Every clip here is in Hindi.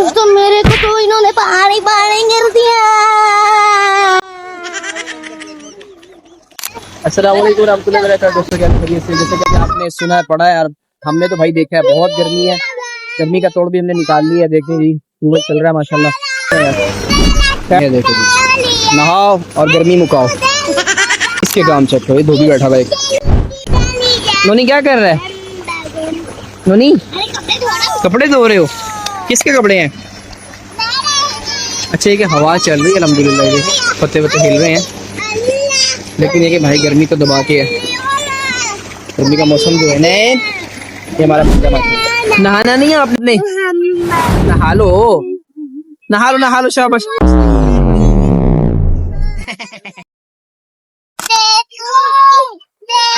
दोस्तों मेरे को तो इन्होंने पानी पानी गिर दिया। अस्सलाम वालेकुम रहमतुल्लाहि व बरकातहू। दोस्तों क्या खैरियत से, जैसे कि आपने सुना है पढ़ा है और हमने तो भाई देखा है बहुत गर्मी है। गर्मी का तोड़ भी हमने निकाल लिया है। देखें जी सूरज चल रहा है माशाल्लाह। क्या देखो जी, नहाओ और गर्मी मुकाओ। इसके काम चेक करो, धोबी बैठा हुआ एक। नोनी क्या कर रहा है? नोनी कपड़े धो रहे हो? किसके कपड़े हैं? अच्छा, ये कि हवा चल रही है अल्हम्दुलिल्लाह, ये पत्ते पत्ते हिल रहे हैं। लेकिन ये कि भाई गर्मी तो दबा के है। गर्मी का मौसम जो है ना, ये हमारा नहाना नहीं है आपने? नहा लो नहा लो नहा लो, शाबाश।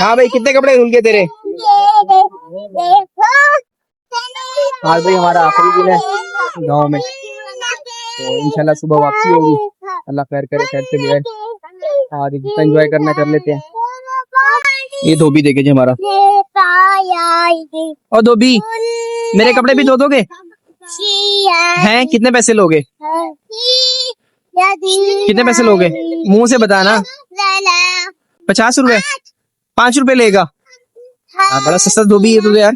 हाँ भाई, कितने कपड़े धुल गए तेरे? आज भाई हमारा आखिरी दिन है गांव में, तो इंशाल्लाह सुबह वापसी होगी। अल्लाह खैर करे, खैर से जाए। आज जितना एंजॉय करना कर लेते हैं। ये धोबी देखे जी हमारा। और धोबी, मेरे कपड़े भी धो दोगे? हैं, कितने पैसे लोगे? कितने पैसे लोगे? मुंह से बताना। 50 रुपए? 5 रुपए लेगा? बड़ा सस्ता धोबी है तुझे यार।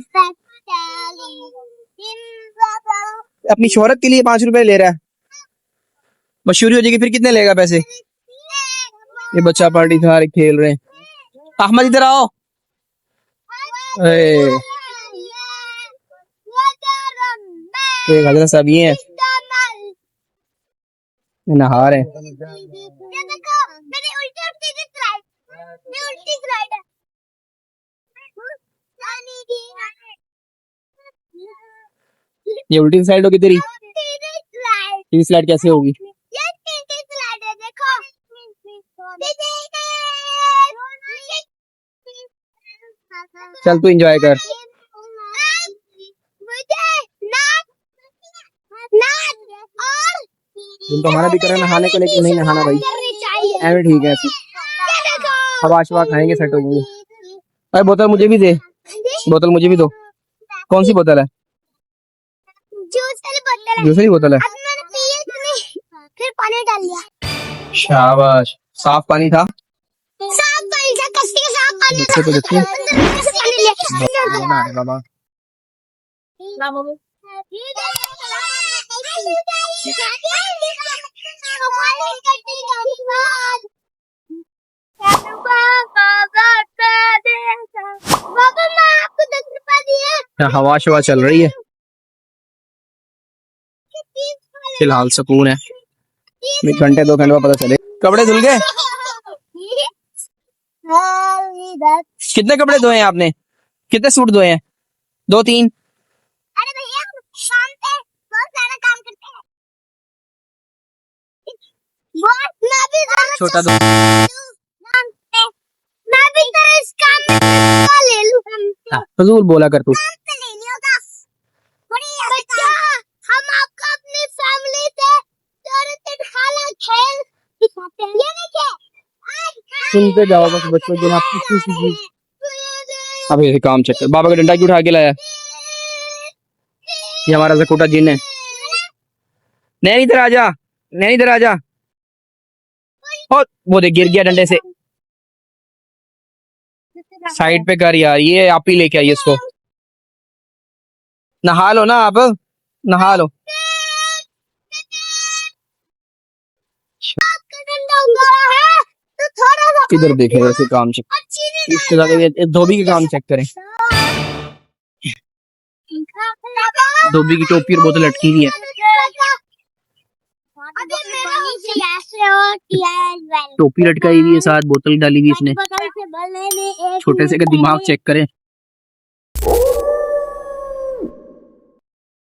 अपनी शोहरत के लिए 5 रुपए ले रहा है। मशहूरी हो जाएगी फिर कितने लेगा पैसे? ये बच्चा पार्टी था, खेल रहे हैं। अहमद इधर आओ। हजरत साहब ये हैं, नहा रहे हैं। ये उल्टी साइड होगी तेरी? तेरी स्लाइड कैसे होगी? चल तू एंजॉय कर। तुम तो हमारा भी करे नहाने को, लेकिन नहीं नहाना भाई। ऐसे ठीक है, ऐसे हवा शवा खाएंगे, सेट हो जाएंगे। अरे बोतल मुझे भी दे, बोतल मुझे भी दो। कौन सी बोतल है? दूसरी बोतल है। फिर पानी डाल दिया। शाबाश, साफ पानी था। साफ पानी था, कस्ती के साफ पानी था। बच्चे तो देखिए बाबा। हवा शवा चल रही है, फिलहाल सुकून है। 1 घंटे 2 घंटे पता चले। कपड़े धुल गए? कितने कपड़े धोए हैं आपने? कितने सूट धोए हैं? 2-3? अरे भैया, शाम पे बहुत सारा काम करते हैं। छोटा दो। मैं भी तो इस काम में ले लूं। फजूल बोला कर तू। बच्चा, हम आपको अपनी फैमिली से खाना खेल दिखाते हैं। ये देखिए, सुनते जाओ बस बच्चों, जो आपकी किसी चीज। अब ये काम चेक कर, बाबा का डंडा क्यों उठा के लाया? ये हमारा जकोटा जिन है। नैनी इधर आ जा, नैनी इधर आ जा। और वो देख गिर गया डंडे से। साइड पे कर यार, ये आप ही लेके आइए इसको। नहा लो ना आप, नहा लो। इधर देखें वैसे काम चेक, इसके साथ धोबी के काम चेक करें। धोबी की टोपी और बोतल लटकी हुई है। टोपी लटकाई हुई है, साथ बोतल डाली हुई इसने। छोटे से का दिमाग चेक करें।